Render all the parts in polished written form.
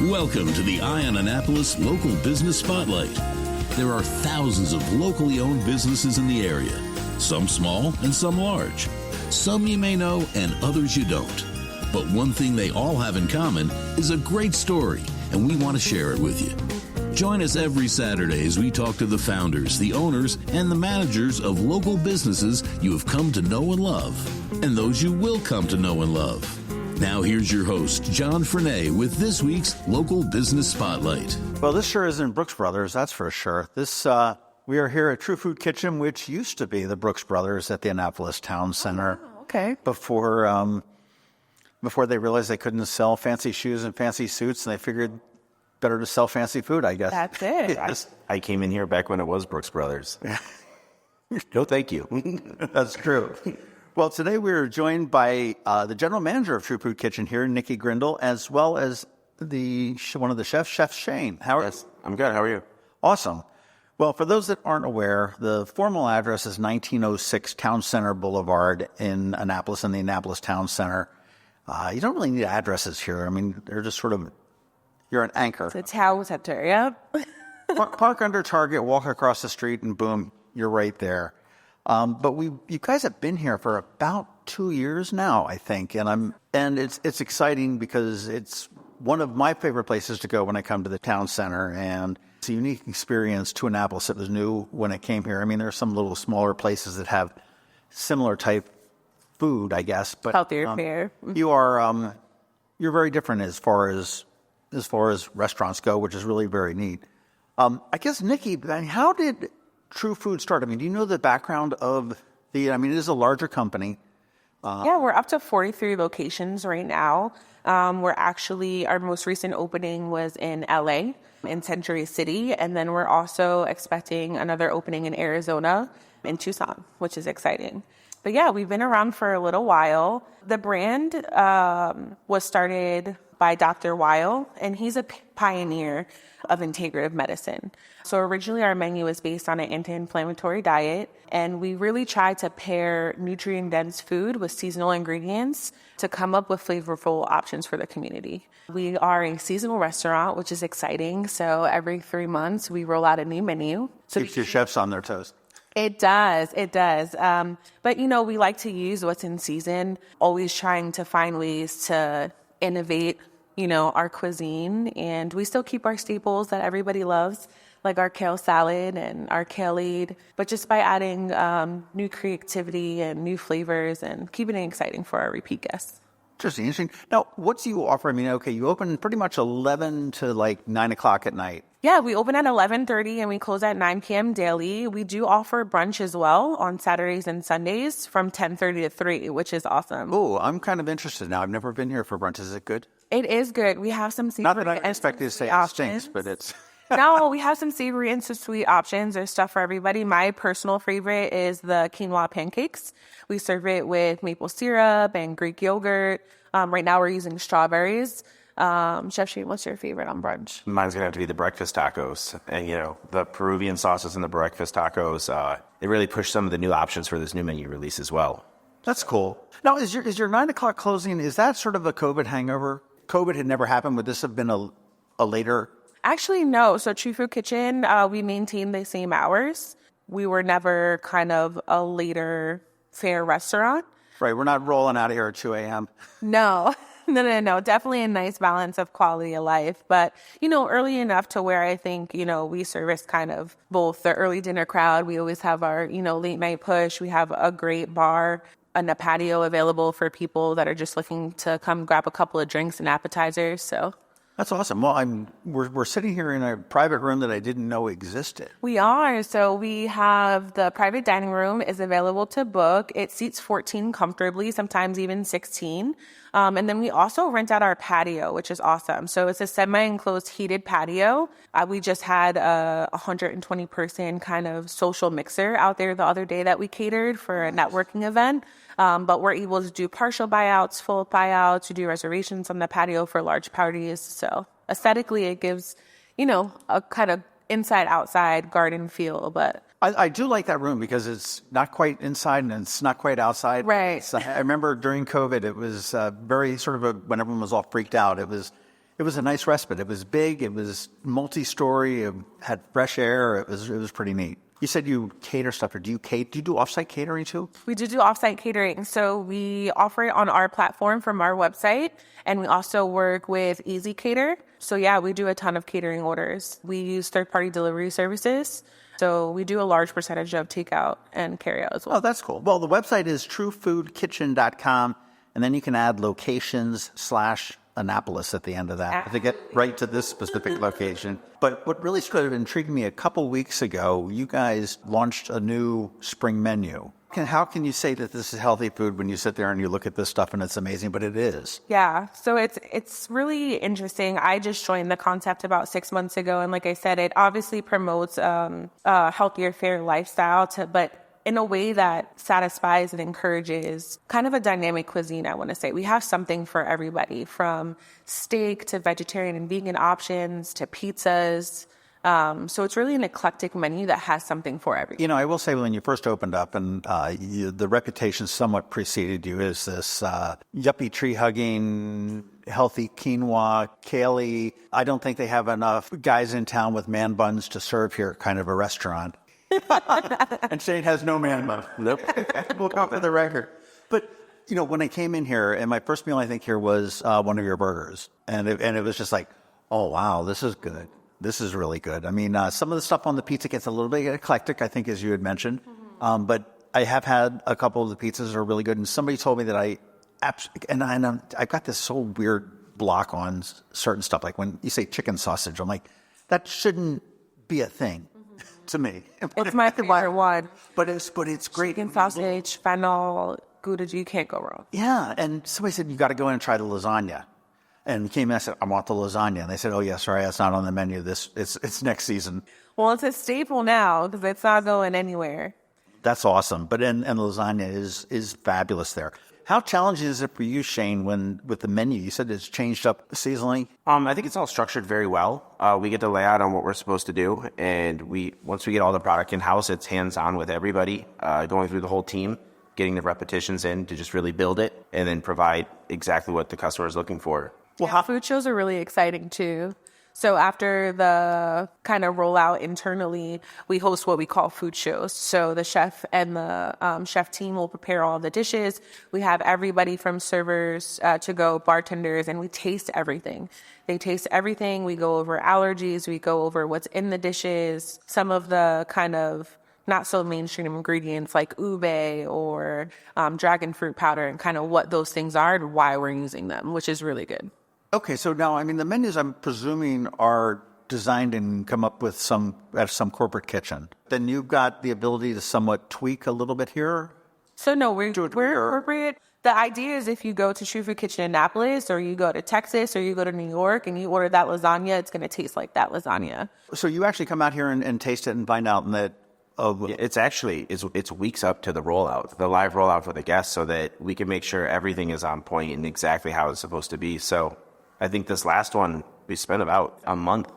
Welcome to the Eye on Annapolis Local Business Spotlight. There are thousands of locally owned businesses in the area, some small and some large. Some you may know and others you don't. But one thing they all have in common is a great story, and we want to share it with you. Join us every Saturday as we talk to the founders, the owners, and the managers of local businesses you have come to know and love, and those you will come to know and love. Now here's your host, John Frenay, with this week's Local Business Spotlight. Well, this sure isn't Brooks Brothers, that's for sure. We are here at True Food Kitchen, which used to be the Brooks Brothers at the Annapolis Town Center. Oh, okay. Before they realized they couldn't sell fancy shoes and fancy suits, and they figured better to sell fancy food, I guess. That's it. I came in here back when it was Brooks Brothers. No, thank you. That's true. Well, today we're joined by the general manager of True Food Kitchen here, Nikki Grindle, as well as one of the chefs, Chef Shane. Yes, I'm good. How are you? Awesome. Well, for those that aren't aware, the formal address is 1906 Town Center Boulevard in Annapolis, in the Annapolis Town Center. You don't really need addresses here. I mean, they're just sort of, you're an anchor. It's a town center, yep. Park under Target, walk across the street, and boom, you're right there. But you guys have been here for about 2 years now, I think, and it's exciting because it's one of my favorite places to go when I come to the town center, and it's a unique experience to Annapolis. It was new when it came here. I mean, there are some little smaller places that have similar type food, I guess, but healthier fare. You're very different as far as restaurants go, which is really very neat. I guess, Nikki, how did True Food start? I mean, do you know the background of it is a larger company. Yeah, we're up to 43 locations right now. Our most recent opening was in LA, in Century City, and then we're also expecting another opening in Arizona, in Tucson, which is exciting. But yeah, we've been around for a little while. The brand was started by Dr. Weil, and he's a pioneer of integrative medicine. So originally our menu was based on an anti-inflammatory diet, and we really tried to pair nutrient-dense food with seasonal ingredients to come up with flavorful options for the community. We are a seasonal restaurant, which is exciting. So every 3 months we roll out a new menu. So keeps your chefs on their toes. It does. But, we like to use what's in season, always trying to find ways to innovate, our cuisine. And we still keep our staples that everybody loves, like our kale salad and our kale-aid, but just by adding new creativity and new flavors and keeping it exciting for our repeat guests. Interesting. Now, what do you offer? I mean, okay, you open pretty much 11 to like 9 o'clock at night. Yeah, we open at 11:30 and we close at 9 p.m. daily. We do offer brunch as well on Saturdays and Sundays from 10:30 to 3, which is awesome. Oh, I'm kind of interested now. I've never been here for brunch. Is it good? It is good. We have some Not that I expect you to say it stinks, but it's... No, we have some savory and some sweet options. There's stuff for everybody. My personal favorite is the quinoa pancakes. We serve it with maple syrup and Greek yogurt. Right now we're using strawberries. Chef Shane, what's your favorite on brunch? Mine's going to have to be the breakfast tacos. And, the Peruvian sauces and the breakfast tacos, they really push some of the new options for this new menu release as well. That's cool. Now, is your 9 o'clock closing, is that sort of a COVID hangover? COVID had never happened. Would this have been a later... Actually, no. So True Food Kitchen, we maintain the same hours. We were never kind of a later fare restaurant. Right. We're not rolling out of here at 2 a.m. No. Definitely a nice balance of quality of life. But, early enough to where I think, we service kind of both the early dinner crowd. We always have our, late night push. We have a great bar and a patio available for people that are just looking to come grab a couple of drinks and appetizers. So that's awesome. Well, we're sitting here in a private room that I didn't know existed. We are. So we have the private dining room is available to book. It seats 14 comfortably, sometimes even 16. And then we also rent out our patio, which is awesome. So it's a semi-enclosed heated patio. We just had a 120-person kind of social mixer out there the other day that we catered for a networking event. But we're able to do partial buyouts, full buyouts, to do reservations on the patio for large parties. So aesthetically, it gives, a kind of inside-outside garden feel. But I do like that room because it's not quite inside and it's not quite outside. Right. I remember during COVID, it was very sort of when everyone was all freaked out. It It was a nice respite. It was big. It was multi-story. It had fresh air. It was pretty neat. You said you cater stuff, or do you do offsite catering too? We do offsite catering. So we offer it on our platform from our website, and we also work with Easy Cater. So yeah, we do a ton of catering orders. We use third-party delivery services. So we do a large percentage of takeout and carryout as well. Oh, that's cool. Well, the website is truefoodkitchen.com, and then you can add locations/Annapolis at the end of that to get right to this specific location. But what really sort of intrigued me, a couple weeks ago, you guys launched a new spring menu. How can you say that this is healthy food when you sit there and you look at this stuff and it's amazing, but it is? Yeah, so it's really interesting. I just joined the concept about 6 months ago, and like I said, it obviously promotes a healthier, fair lifestyle, but in a way that satisfies and encourages kind of a dynamic cuisine, I want to say. We have something for everybody, from steak to vegetarian and vegan options to pizzas. So it's really an eclectic menu that has something for everyone. You know, I will say when you first opened up, and the reputation somewhat preceded you, is this yuppie tree-hugging, healthy quinoa, kale. I don't think they have enough guys in town with man buns to serve here kind of a restaurant. And Shane has no man bun. Nope. We'll go for the record. But, you know, when I came in here, and my first meal I think here was one of your burgers. And it was just like, oh, wow, this is good. This is really good. I mean, some of the stuff on the pizza gets a little bit eclectic, I think, as you had mentioned. Mm-hmm. But I have had a couple of the pizzas that are really good. And somebody told me that I've got this so weird block on certain stuff. Like when you say chicken sausage, I'm like, that shouldn't be a thing to me. It's my favorite one. But it's great. Chicken sausage, fennel, Gouda, you can't go wrong. Yeah. And somebody said, you got to go in and try the lasagna. And came in, I said, I want the lasagna. And they said, oh, yeah, sorry, that's not on the menu. It's next season. Well, it's a staple now because it's not going anywhere. That's awesome. But and lasagna is fabulous there. How challenging is it for you, Shane, with the menu? You said it's changed up seasonally. I think it's all structured very well. We get to lay out on what we're supposed to do. And once we get all the product in-house, it's hands-on with everybody, going through the whole team, getting the repetitions in to just really build it and then provide exactly what the customer is looking for. Well, food shows are really exciting too. So after the kind of rollout internally, we host what we call food shows. So the chef and the chef team will prepare all the dishes. We have everybody from servers to go bartenders, and we taste everything. They taste everything. We go over allergies. We go over what's in the dishes. Some of the kind of not so mainstream ingredients like ube or dragon fruit powder, and kind of what those things are and why we're using them, which is really good. Okay, so now, I mean, the menus, I'm presuming, are designed and come up with at some corporate kitchen. Then you've got the ability to somewhat tweak a little bit here? So no, we're corporate. The idea is if you go to True Food Kitchen in Annapolis, or you go to Texas, or you go to New York, and you order that lasagna, it's going to taste like that lasagna. So you actually come out here and taste it and find out that... It's weeks up to the rollout, the live rollout for the guests, so that we can make sure everything is on point and exactly how it's supposed to be. So I think this last one, we spent about a month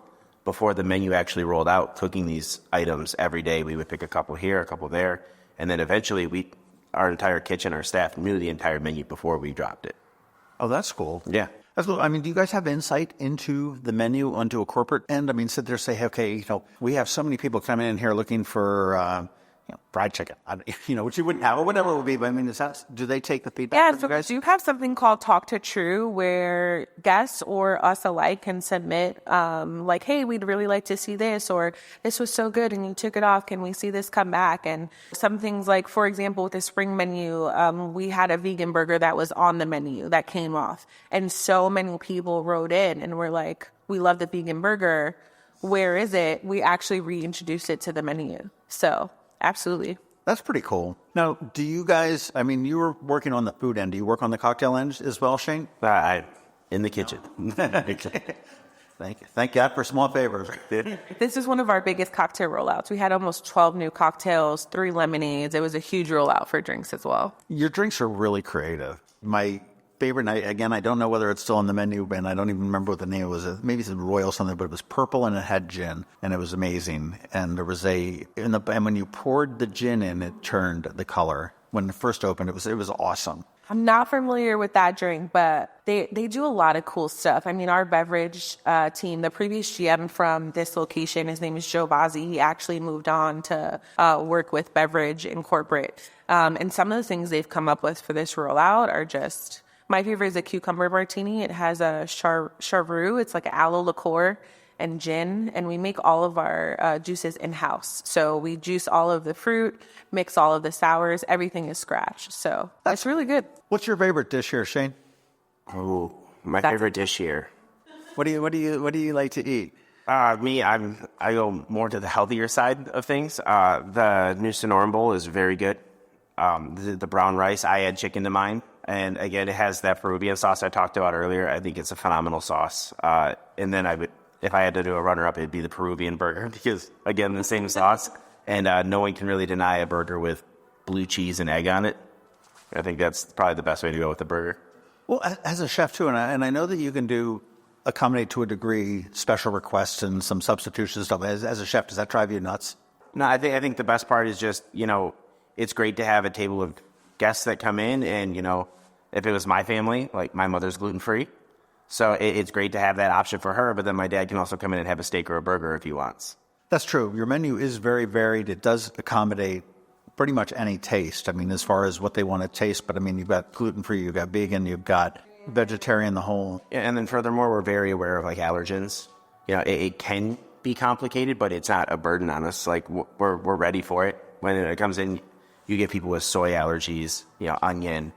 before the menu actually rolled out, cooking these items every day. We would pick a couple here, a couple there, and then eventually our entire kitchen, our staff knew the entire menu before we dropped it. Oh, that's cool. Yeah. That's cool. I mean, do you guys have insight into the menu, onto a corporate end? I mean, sit there and say, okay, we have so many people coming in here looking for fried chicken, which you wouldn't have, or whatever it would be. But I mean, do they take the feedback from you guys? Yeah, so you have something called Talk to True, where guests or us alike can submit, like, hey, we'd really like to see this, or this was so good and you took it off. Can we see this come back? And some things like, for example, with the spring menu, we had a vegan burger that was on the menu that came off. And so many people wrote in and were like, we love the vegan burger. Where is it? We actually reintroduced it to the menu. So... absolutely. That's pretty cool. Now, do you guys, I mean, you were working on the food end. Do you work on the cocktail end as well, Shane? In the kitchen. Thank you. Thank God for small favors. This is one of our biggest cocktail rollouts. We had almost 12 new cocktails, 3 lemonades. It was a huge rollout for drinks as well. Your drinks are really creative. My favorite night, again, I don't know whether it's still on the menu, and I don't even remember what the name was. Maybe it's Royal something, but it was purple and it had gin, and it was amazing. And there was and when you poured the gin in, it turned the color. When it first opened, it was awesome. I'm not familiar with that drink, but they do a lot of cool stuff. I mean, our beverage team, the previous GM from this location, his name is Joe Bazzi. He actually moved on to work with beverage in corporate. And some of the things they've come up with for this rollout are just, my favorite is a cucumber martini. It has a chartreuse. It's like an aloe liqueur and gin, and we make all of our juices in-house. So we juice all of the fruit, mix all of the sours, everything is scratch. So that's really good. What's your favorite dish here, Shane? Oh, my favorite dish here. What do you like to eat? Me, I go more to the healthier side of things. The new Sonoran bowl is very good. The brown rice, I add chicken to mine. And again, it has that Peruvian sauce I talked about earlier. I think it's a phenomenal sauce. And then if I had to do a runner-up, it'd be the Peruvian burger because, again, the same sauce. And no one can really deny a burger with blue cheese and egg on it. I think that's probably the best way to go with the burger. Well, as a chef, too, and I know that you can accommodate to a degree special requests and some substitutions and stuff. As a chef, does that drive you nuts? No, I think the best part is just, it's great to have a table of guests that come in. And, if it was my family, like my mother's gluten-free. So it's great to have that option for her, but then my dad can also come in and have a steak or a burger if he wants. That's true. Your menu is very varied. It does accommodate pretty much any taste. I mean, as far as what they want to taste, but I mean, you've got gluten-free, you've got vegan, you've got vegetarian, the whole. Yeah, and then furthermore, we're very aware of allergens. It can be complicated, but it's not a burden on us. Like we're ready for it. When it comes in, you get people with soy allergies, onion,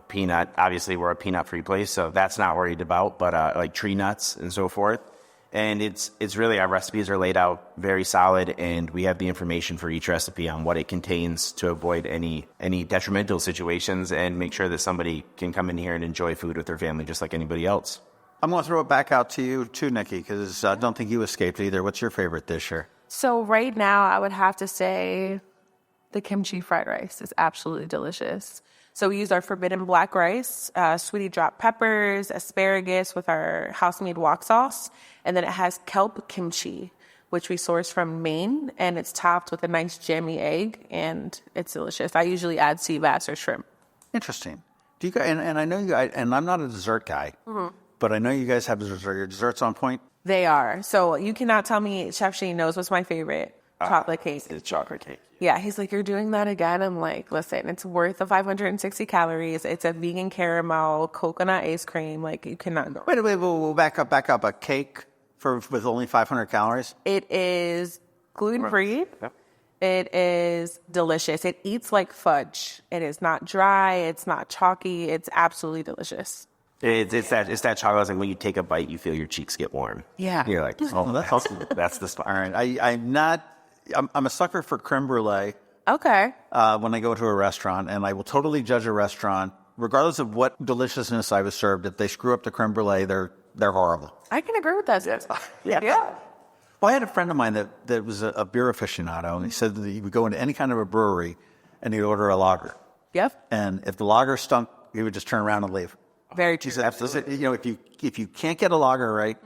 peanut. Obviously, we're a peanut-free place, so that's not worried about. But like tree nuts and so forth, and it's really, our recipes are laid out very solid, and we have the information for each recipe on what it contains to avoid any detrimental situations and make sure that somebody can come in here and enjoy food with their family just like anybody else. I'm going to throw it back out to you too, Nikki, because I don't think you escaped either. What's your favorite dish here? So right now, I would have to say the kimchi fried rice is absolutely delicious. So we use our forbidden black rice, sweetie drop peppers, asparagus with our house-made wok sauce, and then it has kelp kimchi, which we source from Maine, and it's topped with a nice jammy egg, and it's delicious. I usually add sea bass or shrimp. Interesting. Do you guys, and I know you guys, and I'm not a dessert guy, but I know you guys have dessert. Your desserts on point? They are. So you cannot tell me Chef Shane knows what's my favorite. Chocolate cake. It's chocolate cake. Yeah, he's like, you're doing that again? I'm like, listen, it's worth the 560 calories. It's a vegan caramel, coconut ice cream. Like, you cannot go. Wait, we'll back up. A cake with only 500 calories? It is gluten-free. Yep. It is delicious. It eats like fudge. It is not dry. It's not chalky. It's absolutely delicious. It's that chocolate. It's like when you take a bite, you feel your cheeks get warm. Yeah. You're like, oh, that's the spot. All right. I'm a sucker for creme brulee. Okay. When I go to a restaurant, and I will totally judge a restaurant, regardless of what deliciousness I was served. If they screw up the creme brulee, they're horrible. I can agree with that. Yeah. Well, I had a friend of mine that was a beer aficionado, and he said that he would go into any kind of a brewery, and he'd order a lager. Yep. And if the lager stunk, he would just turn around and leave. Very true. He said, if you can't get a lager right,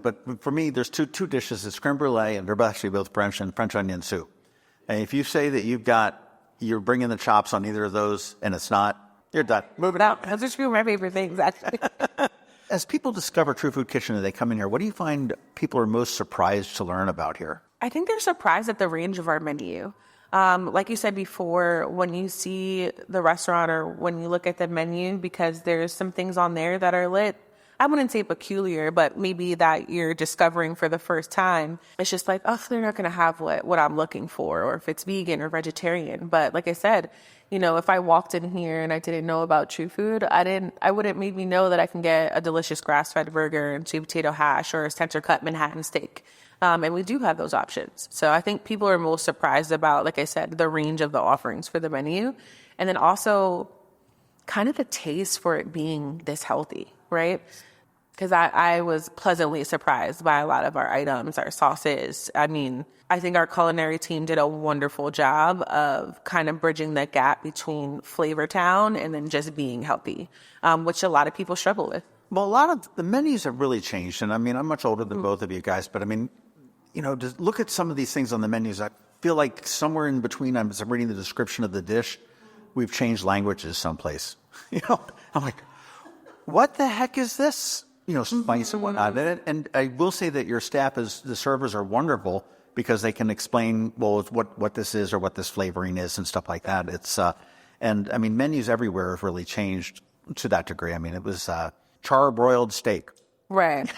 but for me, there's two dishes. It's creme brulee, and they're actually both French onion soup. And if you say that you're bringing the chops on either of those, and it's not, you're done. Move it out. Those are two of my favorite things, actually. As people discover True Food Kitchen and they come in here, what do you find people are most surprised to learn about here? I think they're surprised at the range of our menu. Like you said before, when you see the restaurant or when you look at the menu, because there's some things on there that are lit, I wouldn't say peculiar, but maybe that you're discovering for the first time. It's just like, oh, they're not going to have what I'm looking for, or if it's vegan or vegetarian. But like I said, if I walked in here and I didn't know about True Food, I wouldn't maybe know that I can get a delicious grass-fed burger and sweet potato hash or a center cut Manhattan steak. And we do have those options. So I think people are most surprised about, like I said, the range of the offerings for the menu. And then also kind of the taste for it being this healthy, right? Because I was pleasantly surprised by a lot of our items, our sauces. I mean, I think our culinary team did a wonderful job of kind of bridging the gap between Flavor Town and then just being healthy, which a lot of people struggle with. Well, a lot of the menus have really changed. And I mean, I'm much older than both of you guys, but I mean, just look at some of these things on the menus. I feel like somewhere in between, as I'm reading the description of the dish, we've changed languages someplace. I'm like, what the heck is this? Spice and whatnot. And I will say that your staff the servers are wonderful because they can explain, well, what this is or what this flavoring is and stuff like that. It's, and I mean, menus everywhere have really changed to that degree. I mean, it was charbroiled steak. Right.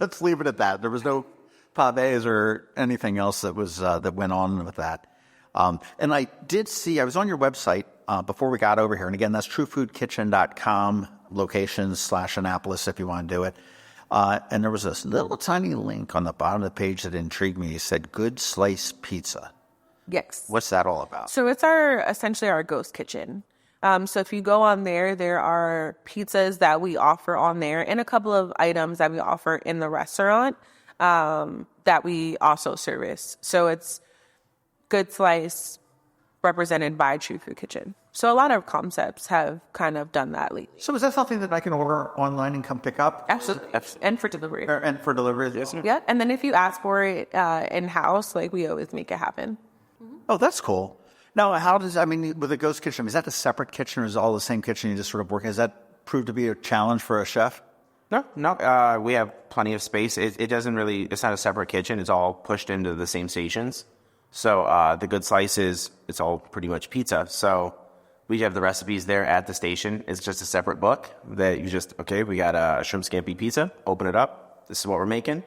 Let's leave it at that. There was no pavés or anything else that was that went on with that. And I did see, I was on your website before we got over here. And again, that's truefoodkitchen.com, locations / Annapolis if you want to do it. And there was this little tiny link on the bottom of the page that intrigued me. It said, Good Slice Pizza. Yes. What's that all about? So it's essentially our ghost kitchen. So if you go on there are pizzas that we offer on there and a couple of items that we offer in the restaurant that we also service. So it's Good Slice represented by True Food Kitchen. So a lot of concepts have kind of done that lately. So is that something that I can order online and come pick up? Absolutely. And for delivery. And for delivery? Yes. Yeah. And then if you ask for it in-house, we always make it happen. Oh, that's cool. Now, with a ghost kitchen, is that a separate kitchen or is it all the same kitchen you just sort of work? Has that proved to be a challenge for a chef? No. We have plenty of space. It doesn't really, it's not a separate kitchen. It's all pushed into the same stations. So the Good Slice it's all pretty much pizza. So we have the recipes there at the station. It's just a separate book that you we got a shrimp scampi pizza. Open it up. This is what we're making.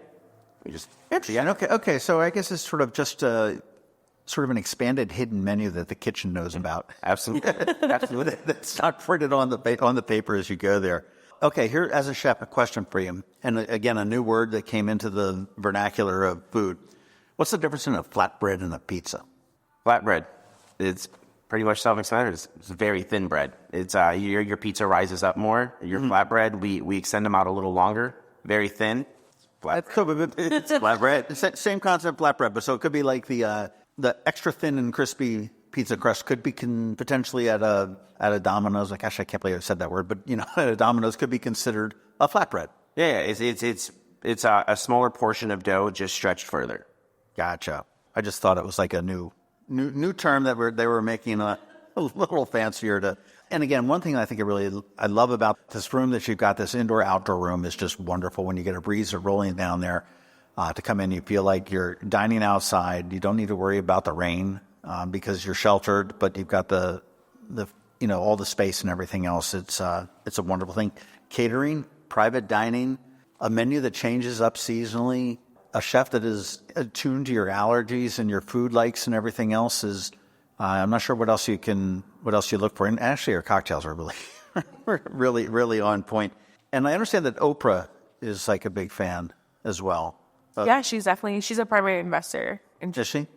We just... Yeah. Okay. So I guess it's sort of just sort of an expanded hidden menu that the kitchen knows about. Absolutely. Absolutely. That's not printed on the paper as you go there. Okay, here, as a chef, a question for you. And again, a new word that came into the vernacular of food. What's the difference in a flatbread and a pizza? Flatbread. It's pretty much self-explanatory. It's very thin bread. It's your pizza rises up more. Your flatbread, we extend them out a little longer. Very thin. Flatbread. It's flatbread. Same concept, flatbread. But so it could be like the extra thin and crispy pizza crust could be potentially at a Domino's. Like, gosh, I can't believe I said that word. But at a Domino's could be considered a flatbread. Yeah. It's a smaller portion of dough just stretched further. Gotcha. I just thought it was like a new term that they were making a little fancier to. And again, one thing I think I love about this room that you've got, this indoor-outdoor room, is just wonderful. When you get a breeze rolling down there to come in, you feel like you're dining outside. You don't need to worry about the rain because you're sheltered, but you've got the all the space and everything else. It's a wonderful thing. Catering, private dining, a menu that changes up seasonally. A chef that is attuned to your allergies and your food likes and everything else is, I'm not sure what else you look for. And actually, your cocktails are really, really on point. And I understand that Oprah is like a big fan as well. Yeah, she's a primary investor. Is she?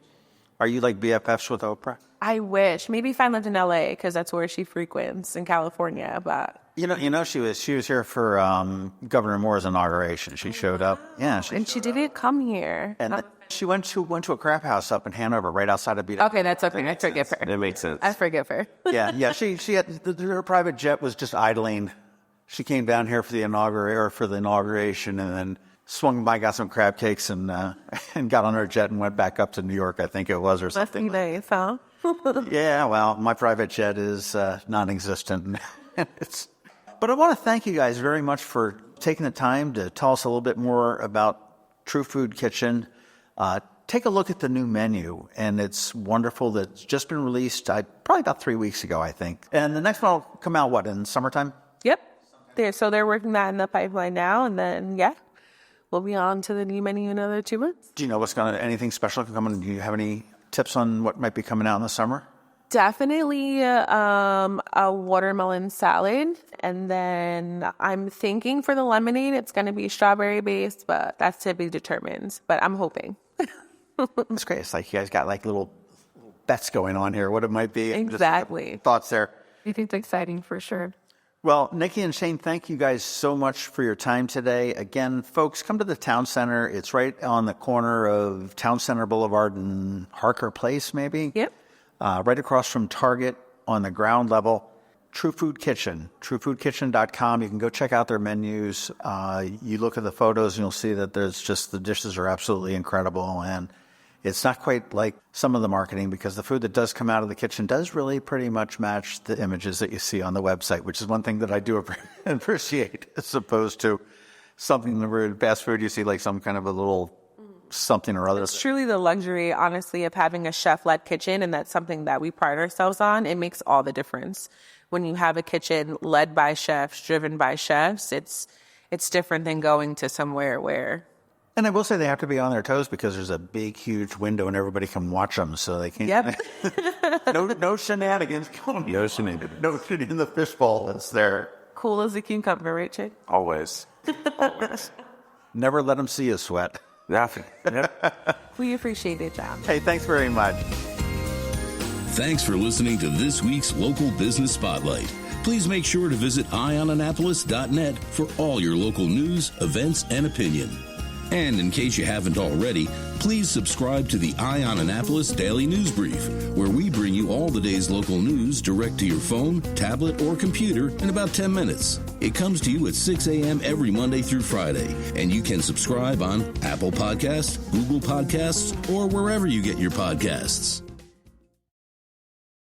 Are you like BFFs with Oprah? I wish. Maybe if I lived in LA, because that's where she frequents in California. But she was here for Governor Moore's inauguration. She showed up. Yeah, she didn't come here. And she went to a crap house up in Hanover, right outside of BFF. Okay, that's okay. I forgive her. That makes sense. I forgive her. Yeah. She had her private jet was just idling. She came down here for the inauguration, and then swung by, got some crab cakes, and got on her jet and went back up to New York, I think it was, or something. That's nice, huh? Yeah, well, my private jet is non-existent. But I want to thank you guys very much for taking the time to tell us a little bit more about True Food Kitchen. Take a look at the new menu, and it's wonderful. That's just been released probably about 3 weeks ago, I think. And the next one will come out, in summertime? Yep. So they're working that in the pipeline now, and then, we'll be on to the new menu in another 2 months. Do you know anything special coming? Do you have any tips on what might be coming out in the summer? Definitely a watermelon salad. And then I'm thinking for the lemonade, it's going to be strawberry based, but that's to be determined. But I'm hoping. That's great. It's like you guys got like little bets going on here, what it might be. Exactly. Thoughts there. I think it's exciting for sure. Well, Nikki and Shane, thank you guys so much for your time today. Again, folks, come to the Town Center. It's right on the corner of Town Center Boulevard and Harker Place, maybe? Yep. Right across from Target on the ground level. True Food Kitchen, truefoodkitchen.com. You can go check out their menus. You look at the photos and you'll see that the dishes are absolutely incredible. And It's not quite like some of the marketing because the food that does come out of the kitchen does really pretty much match the images that you see on the website, which is one thing that I do appreciate, as opposed to something in fast food you see like some kind of a little something or other. It's truly the luxury, honestly, of having a chef-led kitchen, and that's something that we pride ourselves on. It makes all the difference. When you have a kitchen led by chefs, driven by chefs, it's different than going to somewhere where... And I will say they have to be on their toes because there's a big, huge window and everybody can watch them, so they can't... Yep. no shenanigans going on. No shenanigans. No shit in the fishbowl that's there. Cool as a cucumber, Richard. Always. Never let them see you sweat. We appreciate it, John. Hey, thanks very much. Thanks for listening to this week's Local Business Spotlight. Please make sure to visit eyeonannapolis.net for all your local news, events, and opinion. And in case you haven't already, please subscribe to the Eye on Annapolis Daily News Brief, where we bring you all the day's local news direct to your phone, tablet, or computer in about 10 minutes. It comes to you at 6 a.m. every Monday through Friday, and you can subscribe on Apple Podcasts, Google Podcasts, or wherever you get your podcasts.